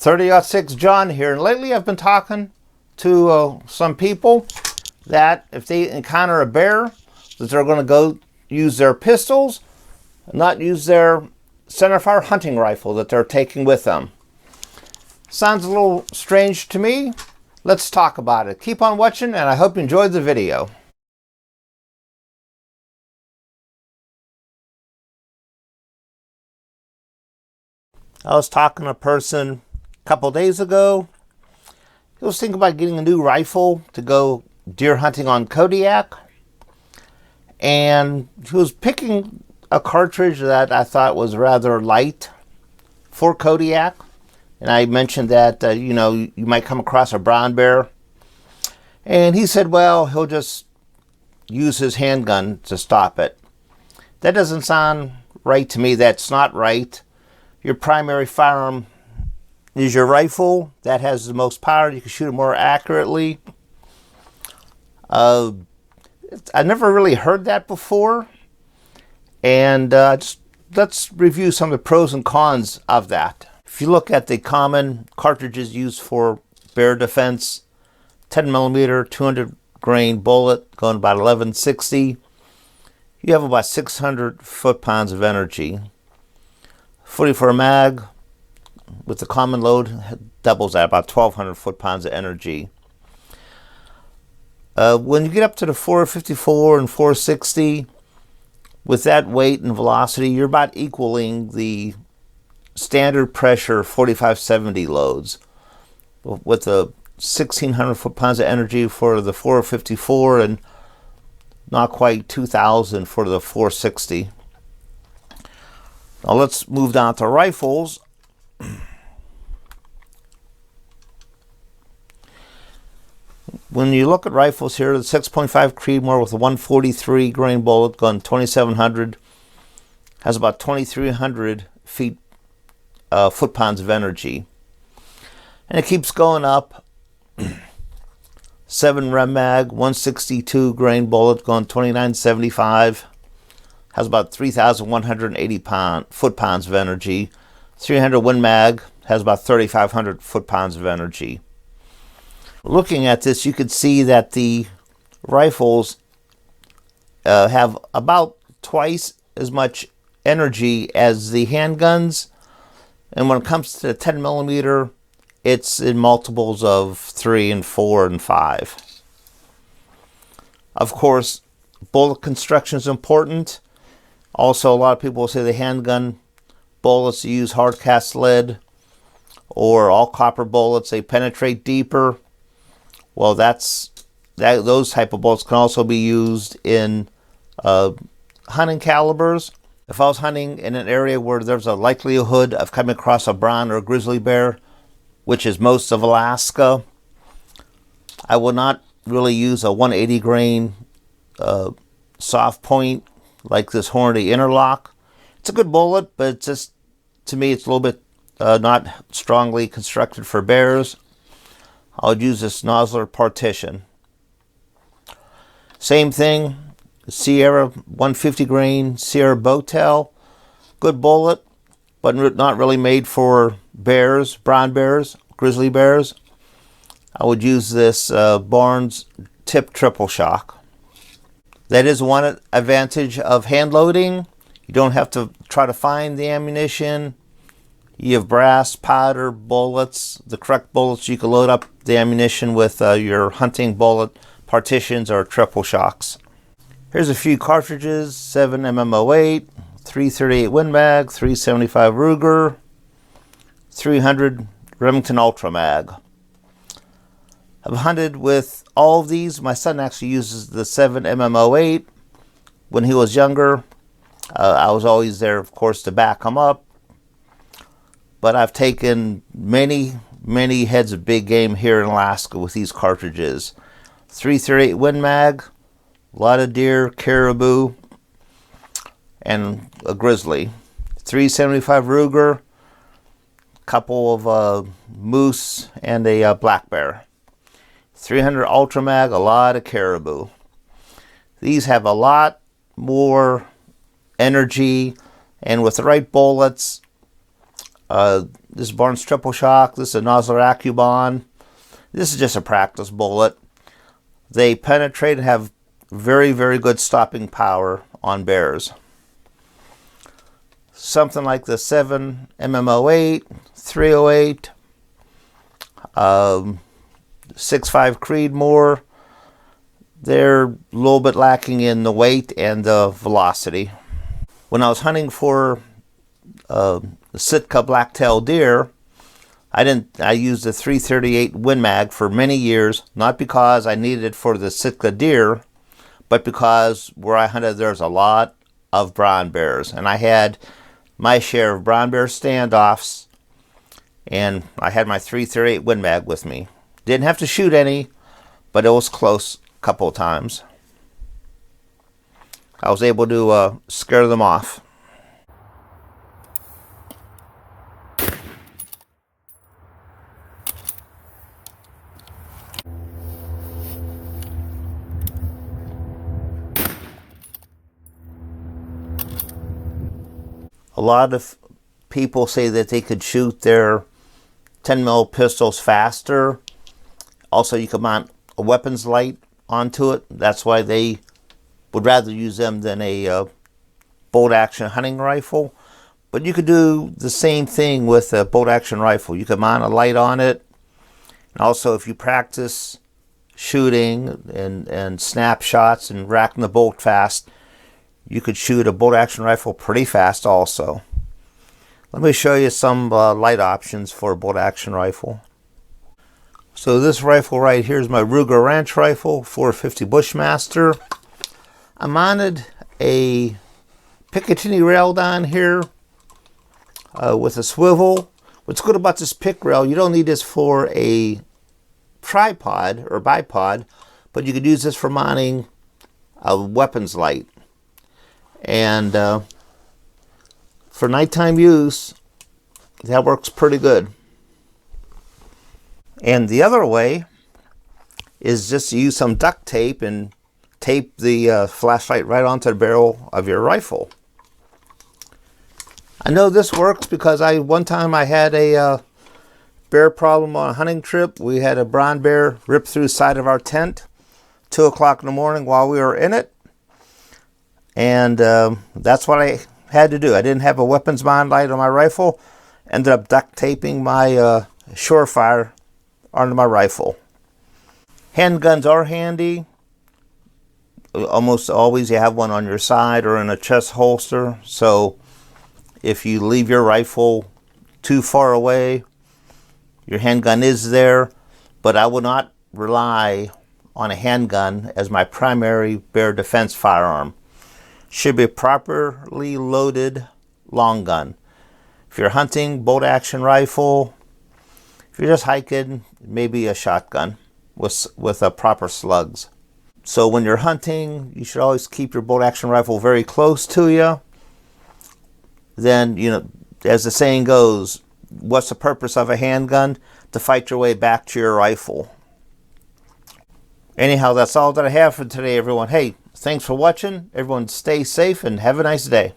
30-06 John here, and lately I've been talking to some people that if they encounter a bear, that they're going to go use their pistols, not use their centerfire hunting rifle that they're taking with them. Sounds a little strange to me. Let's talk about it. Keep on watching, and I hope you enjoyed the video. I was talking to a person a couple days ago. He was thinking about getting a new rifle to go deer hunting on Kodiak, and he was picking a cartridge that I thought was rather light for Kodiak. And I mentioned that you might come across a brown bear, and he said, well, he'll just use his handgun to stop it. That doesn't sound right to me. That's not right. Your primary firearm is your rifle. That has the most power. You can shoot it more accurately. I never really heard that before. And let's review some of the pros and cons of that. If you look at the common cartridges used for bear defense, 10mm, 200 grain bullet, going about 1160. You have about 600 foot-pounds of energy. 44 mag with the common load doubles at about 1200 foot-pounds of energy. When you get up to the 454 and 460, with that weight and velocity, you're about equaling the standard pressure 4570 loads, with the 1600 foot-pounds of energy for the 454 and not quite 2000 for the 460. Now let's move down to rifles. When you look at rifles here, the 6.5 Creedmoor with a 143 grain bullet, gun 2700, has about 2300 foot-pounds of energy. And it keeps going up. 7 Rem Mag, 162 grain bullet, gun 2975. Has about 3,180 foot-pounds of energy. 300 Win Mag has about 3,500 foot-pounds of energy. Looking at this, you can see that the rifles have about twice as much energy as the handguns. And when it comes to 10mm, it's in multiples of 3 and 4 and 5. Of course, bullet construction is important. Also, a lot of people will say the handgun bullets use hard cast lead or all copper bullets. They penetrate deeper. Well, those type of bullets can also be used in hunting calibers. If I was hunting in an area where there's a likelihood of coming across a brown or a grizzly bear, which is most of Alaska, I would not really use a 180 grain soft point like this Hornady Interlock. It's a good bullet, but it's just, to me, it's a little bit not strongly constructed for bears. I would use this Nosler Partition. Same thing, Sierra 150 grain Sierra Bowtail. Good bullet, but not really made for bears, brown bears, grizzly bears. I would use this Barnes Tip Triple Shock. That is one advantage of hand loading. You don't have to try to find the ammunition. You have brass, powder, bullets, the correct bullets. You can load up the ammunition with your hunting bullet partitions or triple shocks. Here's a few cartridges: 7mm08, 338 Win Mag, 375 Ruger, 300 Remington Ultra Mag. I've hunted with all of these. My son actually uses the 7mm08. When he was younger, I was always there, of course, to back him up. But I've taken many heads of big game here in Alaska with these cartridges. 338 Win Mag, a lot of deer, caribou, and a grizzly. 375 Ruger, a couple of moose, and a black bear. 300 Ultra Mag, a lot of caribou. These have a lot more energy, and with the right bullets, This is Barnes Triple Shock. This is a Nosler Accubon. This is just a practice bullet. They penetrate and have very, very good stopping power on bears. Something like the 7 MMO8, 308, 6.5 Creedmoor. They're a little bit lacking in the weight and the velocity. When I was hunting for Sitka blacktail deer, I used the 338 Win Mag for many years, not because I needed it for the Sitka deer, but because where I hunted there's a lot of brown bears, and I had my share of brown bear standoffs, and I had my 338 Win Mag with me. Didn't have to shoot any, but it was close a couple of times. I was able to scare them off. A lot of people say that they could shoot their 10mm pistols faster. Also, you can mount a weapons light onto it. That's why they would rather use them than a bolt action hunting rifle. But you could do the same thing with a bolt action rifle. You could mount a light on it. And also, if you practice shooting and snapshots and racking the bolt fast, you could shoot a bolt action rifle pretty fast also. Let me show you some light options for a bolt action rifle. So this rifle right here is my Ruger Ranch rifle, 450 Bushmaster. I mounted a Picatinny rail down here with a swivel. What's good about this pick rail, you don't need this for a tripod or bipod, but you could use this for mounting a weapons light. And for nighttime use, that works pretty good. And the other way is just to use some duct tape and tape the flashlight right onto the barrel of your rifle. I know this works because one time I had a bear problem on a hunting trip. We had a brown bear rip through the side of our tent 2 o'clock in the morning while we were in it. And that's what I had to do. I didn't have a weapons mount light on my rifle. Ended up duct taping my Surefire onto my rifle. Handguns are handy. Almost always you have one on your side or in a chest holster. So if you leave your rifle too far away, your handgun is there. But I would not rely on a handgun as my primary bear defense firearm. Should be a properly loaded long gun. If you're hunting, bolt action rifle. If you're just hiking, maybe a shotgun with a proper slugs. So when you're hunting, you should always keep your bolt action rifle very close to you. Then, you know, as the saying goes, what's the purpose of a handgun? To fight your way back to your rifle. Anyhow, that's all that I have for today, everyone. Hey, thanks for watching. Everyone stay safe and have a nice day.